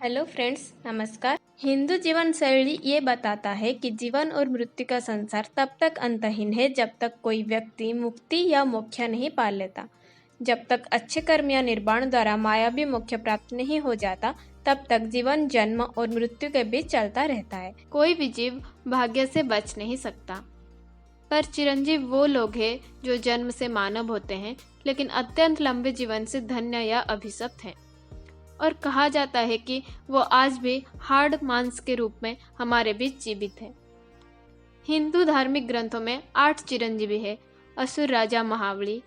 Hello friends, नमस्कार। हिंदू जीवन शैली ये बताता है कि जीवन और मृत्यु का संसार तब तक अंतहीन है जब तक कोई व्यक्ति मुक्ति या मोक्ष नहीं पा लेता। जब तक अच्छे कर्म या निर्वाण द्वारा मायावी मोक्ष प्राप्त नहीं हो जाता, तब तक जीवन जन्म और मृत्यु के बीच चलता रहता है। कोई भी जीव भाग्य से बच नहीं सकता, पर चिरंजीव वो लोग हैं जो जन्म से मानव होते हैं लेकिन अत्यंत लंबे जीवन से धन्य या अभिशप्त हैं। और कहा जाता है कि वो आज भी हाड़ मांस के रूप में हमारे बीच जीवित है। हिंदू धार्मिक ग्रंथों में 8 चिरंजीवी है: असुर राजा महाबली,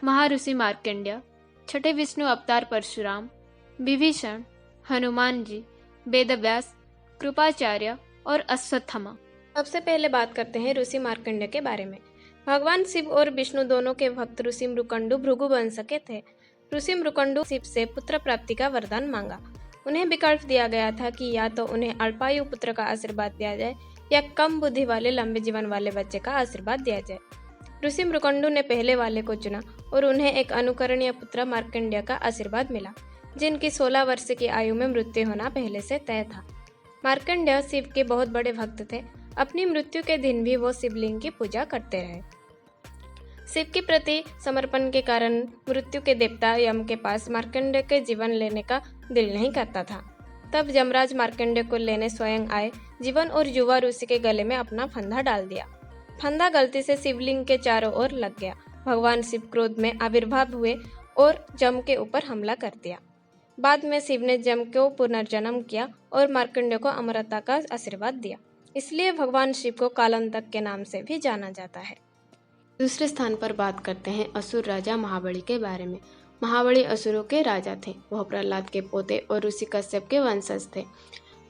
महाऋषि मार्कंडेय, छठे विष्णु अवतार परशुराम, विभीषण, हनुमान जी, वेदव्यास, कृपाचार्य और अश्वत्थामा। सबसे पहले बात करते हैं ऋषि मार्कंडेय के बारे में। भगवान शिव और विष्णु दोनों के भक्त ऋषि मृकंडु भृगु वंश के थे। ऋषि मृकंडु शिव से पुत्र प्राप्ति का वरदान मांगा। उन्हें विकल्प दिया गया था कि या तो उन्हें अल्पायु पुत्र का आशीर्वाद दिया जाए या कम बुद्धि वाले लंबे जीवन वाले बच्चे का आशीर्वाद दिया जाए। ऋषि मृकंडु ने पहले वाले को चुना और उन्हें एक अनुकरणीय पुत्र मार्कंडेय का आशीर्वाद मिला, जिनकी 16 वर्ष की आयु में मृत्यु होना पहले से तय था। मार्कंडेय शिव के बहुत बड़े भक्त थे। अपनी मृत्यु के दिन भी वो शिवलिंग की पूजा करते रहे। शिव के प्रति समर्पण के कारण मृत्यु के देवता यम के पास मार्कंडेय के जीवन लेने का दिल नहीं करता था। तब यमराज मार्कंडेय को लेने स्वयं आए। जीवन और युवा ऋषि के गले में अपना फंदा डाल दिया। फंदा गलती से शिवलिंग के चारों ओर लग गया। भगवान शिव क्रोध में आविर्भाव हुए और यम के ऊपर हमला कर दिया। बाद में शिव ने यम को पुनर्जन्म किया और मार्कंडेय को अमरता का आशीर्वाद दिया। इसलिए भगवान शिव को कालांतक के नाम से भी जाना जाता है। दूसरे स्थान पर बात करते हैं असुर राजा महाबली के बारे में। महाबली असुरों के राजा थे। वह प्रहलाद के पोते और ऋषि कश्यप के वंशज थे।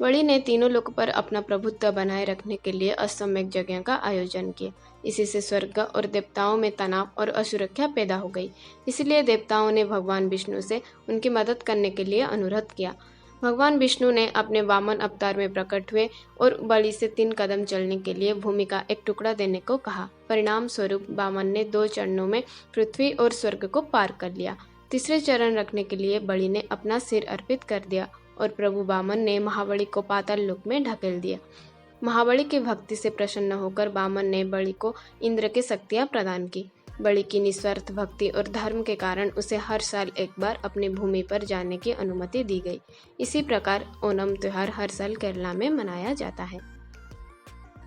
बलि ने तीनों लोक पर अपना प्रभुत्व बनाए रखने के लिए अश्वमेध यज्ञ का आयोजन किया। इसी से स्वर्ग और देवताओं में तनाव और असुरक्षा पैदा हो गई। इसलिए देवताओं ने भगवान विष्णु से उनकी मदद करने के लिए अनुरोध किया। भगवान विष्णु ने अपने वामन अवतार में प्रकट हुए और बलि से 3 कदम चलने के लिए भूमि का एक टुकड़ा देने को कहा। परिणाम स्वरूप वामन ने 2 चरणों में पृथ्वी और स्वर्ग को पार कर लिया। तीसरे चरण रखने के लिए बलि ने अपना सिर अर्पित कर दिया और प्रभु वामन ने महाबली को पाताल लोक में ढकेल दिया। महाबली की भक्ति से प्रसन्न होकर वामन ने बलि को इंद्र की शक्तियां प्रदान की। बलि की निस्वार्थ भक्ति और धर्म के कारण उसे हर साल एक बार अपनी भूमि पर जाने की अनुमति दी गई। इसी प्रकार ओणम त्योहार हर साल केरला में मनाया जाता है।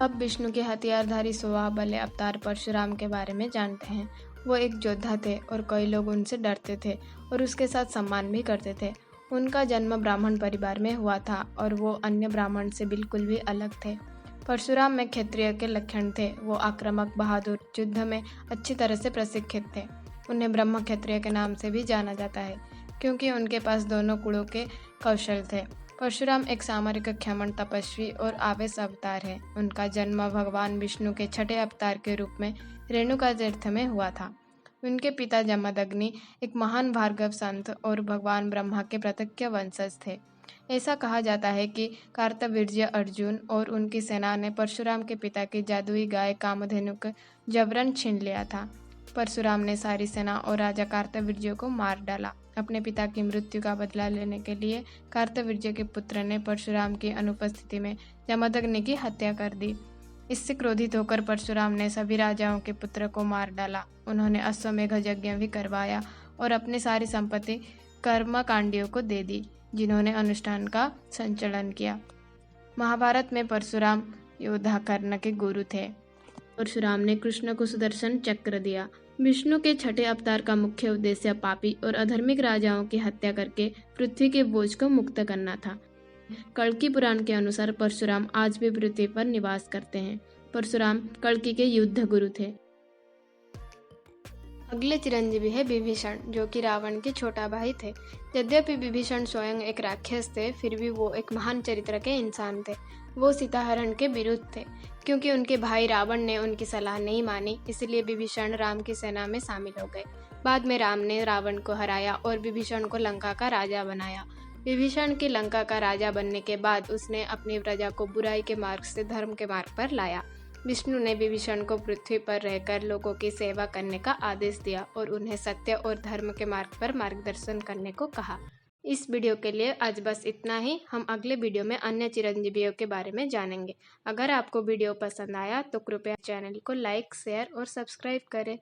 अब विष्णु के हथियारधारी स्वभाव वाले अवतार परशुराम के बारे में जानते हैं। वो एक योद्धा थे और कई लोग उनसे डरते थे और उसके साथ सम्मान भी करते थे। उनका जन्म ब्राह्मण परिवार में हुआ था और वो अन्य ब्राह्मण से बिल्कुल भी अलग थे। परशुराम में क्षत्रिय के लक्षण थे। वो आक्रामक, बहादुर, युद्ध में अच्छी तरह से प्रशिक्षित थे। उन्हें ब्रह्म क्षत्रिय के नाम से भी जाना जाता है क्योंकि उनके पास दोनों कुलों के कौशल थे। परशुराम एक सामरिक, क्षमण, तपस्वी और आवेश अवतार है। उनका जन्म भगवान विष्णु के छठे अवतार के रूप में रेणुका तीर्थ में हुआ था। उनके पिता जमदग्नि एक महान भार्गव संत और भगवान ब्रह्मा के प्रत्यक्ष वंशज थे। ऐसा कहा जाता है कि कार्तवीर्य अर्जुन और उनकी सेना ने परशुराम के पिता की जादुई गाय कामधेनु का जबरन छीन लिया था। परशुराम ने सारी सेना और राजा कार्तवीर्य को मार डाला। अपने पिता की मृत्यु का बदला लेने के लिए कार्तवीर्य के पुत्र ने परशुराम की अनुपस्थिति में जमदग्नि की हत्या कर दी। इससे क्रोधित होकर परशुराम ने सभी राजाओं के पुत्र को मार डाला। उन्होंने अश्वमेध यज्ञ भी करवाया और अपनी सारी संपत्ति कर्मकांडियों को दे दी, जिन्होंने अनुष्ठान का संचालन किया। महाभारत में परशुराम योद्धा कर्ण के गुरु थे। परशुराम ने कृष्ण को सुदर्शन चक्र दिया। विष्णु के छठे अवतार का मुख्य उद्देश्य पापी और अधर्मिक राजाओं की हत्या करके पृथ्वी के बोझ को मुक्त करना था। कल्कि पुराण के अनुसार परशुराम आज भी पृथ्वी पर निवास करते हैं। परशुराम कल्कि के युद्ध गुरु थे। अगले चिरंजीवी है विभीषण, जो कि रावण के छोटा भाई थे। यद्यपि विभीषण स्वयं एक राक्षस थे, फिर भी वो एक महान चरित्र के इंसान थे। वो सीताहरण के विरुद्ध थे क्योंकि उनके भाई रावण ने उनकी सलाह नहीं मानी। इसलिए विभीषण राम की सेना में शामिल हो गए। बाद में राम ने रावण को हराया और विभीषण को लंका का राजा बनाया। विभीषण की लंका का राजा बनने के बाद उसने अपनी प्रजा को बुराई के मार्ग से धर्म के मार्ग पर लाया। विष्णु ने विभीषण को पृथ्वी पर रहकर लोगों की सेवा करने का आदेश दिया और उन्हें सत्य और धर्म के मार्ग पर मार्गदर्शन करने को कहा। इस वीडियो के लिए आज बस इतना ही। हम अगले वीडियो में अन्य चिरंजीवियों के बारे में जानेंगे। अगर आपको वीडियो पसंद आया तो कृपया चैनल को लाइक, शेयर और सब्सक्राइब करें।